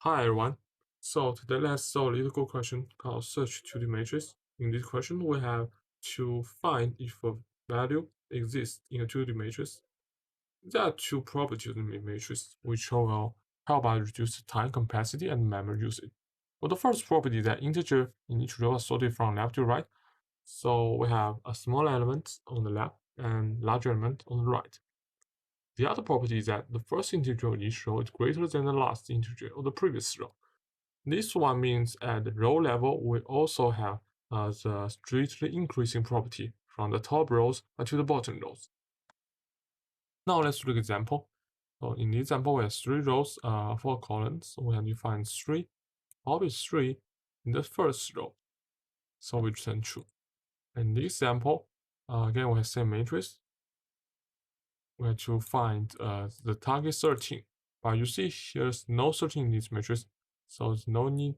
Hi everyone. So today let's solve a Leetcode question called search 2D matrix. In this question, we have to find if a value exists in a 2D matrix. There are two properties in the matrix which will help us reduce time, capacity, and memory usage. Well, the first property is that integer in each row are sorted from left to right. So we have a small element on the left and large element on the right. The other property is that the first integer in each row is greater than the last integer of the previous row. This one means at the row level, we also have the strictly increasing property from the top rows to the bottom rows. Now let's look at example. So in the example, we have 3 rows, 4 columns. We have defined 3, always 3 in the first row. So we return true. In this example, again, we have same matrix. We have to find the target 13. But you see here's no 13 in this matrix, so there's no need,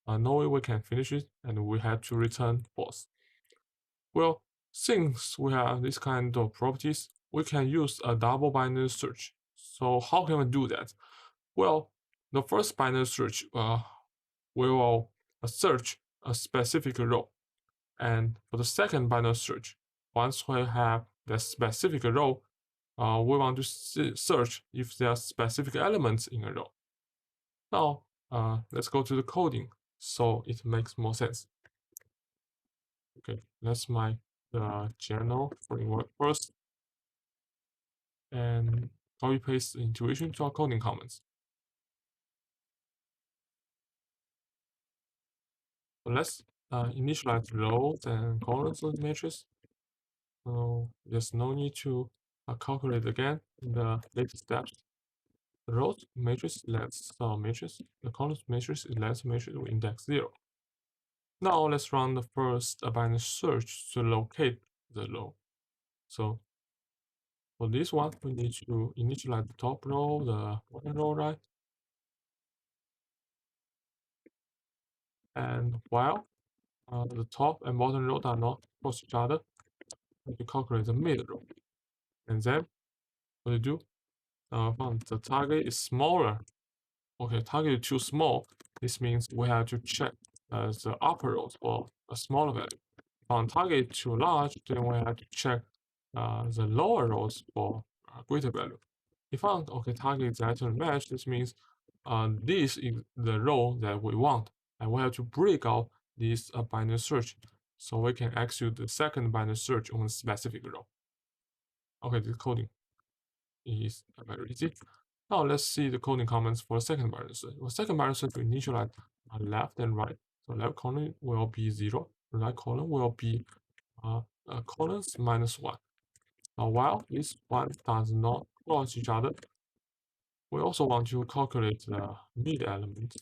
no way we can finish it, and we have to return false. Well, since we have this kind of properties, we can use a double binary search. So how can we do that? Well, the first binary search, we will search a specific row. And for the second binary search, once we have the specific row, we want to search if there are specific elements in a row. Now, let's go to the coding so it makes more sense. Okay, let's make the general framework first and copy paste the intuition to our coding comments. So let's initialize rows and columns of the matrix. So there's no need to calculate again in the later steps. The rows matrix lets matrix. The columns matrix is lets matrix with index 0. Now let's run the first binary search to locate the row. So for this one, we need to initialize the top row, the bottom row, right? And while the top and bottom row are not close to each other, we calculate the mid row. And then what you do? Found the target is smaller. Okay, target is too small. This means we have to check the upper rows for a smaller value. Found target too large, then we have to check the lower rows for a greater value. If found okay target exactly match, this means this is the row that we want, and we have to break out this binary search so we can execute the second binary search on a specific row. Okay, the coding is very easy. Now let's see the coding comments for the second binary search. For second binary search, we initialize left and right. So left column will be 0, right column will be columns -1. Now while this one does not cross each other, we also want to calculate the mid element.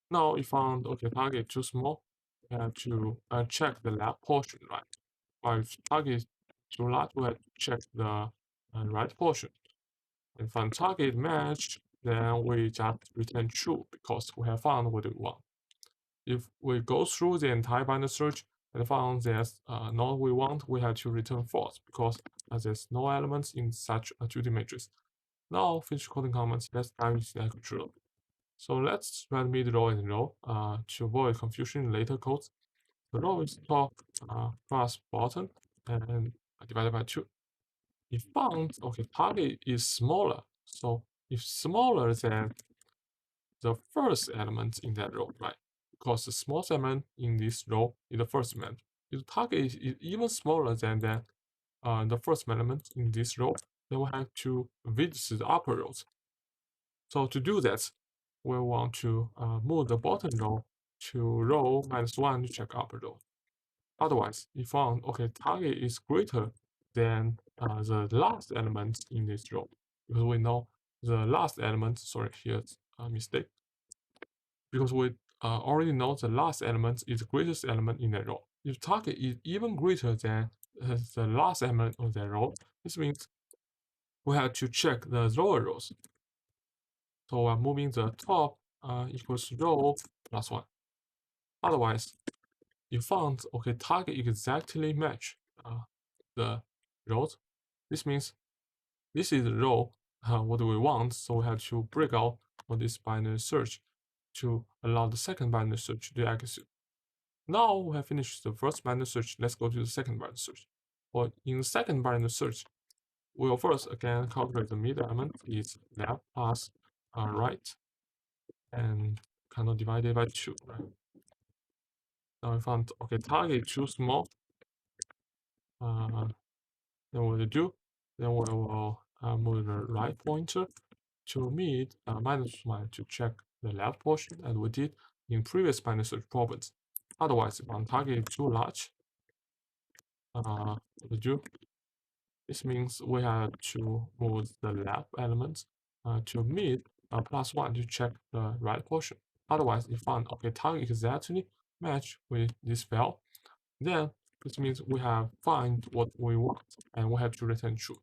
Now, if found okay target too small, we have to check the left portion, right? While if target too large, we have to check the right portion. If found target matched, then we just return true because we have found what we want. If we go through the entire binary search and found there's not what we want, we have to return false because there's no elements in such a 2D matrix. Now, finish coding comments. Let's dive into the actual. So let's write mid row and row to avoid confusion in later codes. The row is top plus bottom and divided by 2. If found, okay, target is smaller. So if smaller than the first element in that row, right? Because the smallest element in this row is the first element. If target is even smaller than the first element in this row, then we have to visit the upper rows. So to do that, we want to move the bottom row to row -1 to check upper row. Otherwise, if found okay target is greater than the last element in this row, because we know the last element. Sorry, here's a mistake. Because we already know the last element is the greatest element in the row. If target is even greater than the last element of the row, this means we have to check the lower rows. So I'm moving the top equals row +1. Otherwise, you found okay target exactly match the rows, This means this is the row what we want, so we have to break out of this binary search to allow the second binary search to execute. Now we have finished the first binary search. Let's go to the second binary search. Well, in the second binary search, we'll first again calculate the middle element is left plus right, and kind of divided by 2, right? Now we found, okay, target too small. Then what we'll do, then we will move the right pointer to mid -1 to check the left portion, as we did in previous binary search problems. Otherwise, if on target is too large, what we do, this means we have to move the left element to mid +1 to check the right portion. Otherwise, if found, okay, target exactly match with this value, then this means we have find what we want and we have to return true.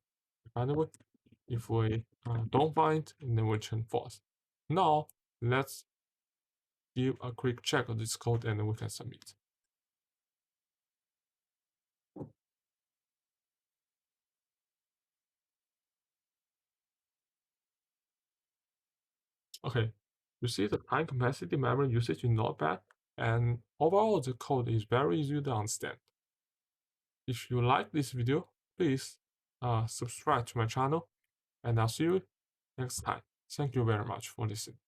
By the way, if we don't find, then we return false. Now, let's give a quick check of this code and then we can submit. Okay, you see the time capacity memory usage is not bad, and overall the code is very easy to understand. If you like this video, please subscribe to my channel, and I'll see you next time. Thank you very much for listening.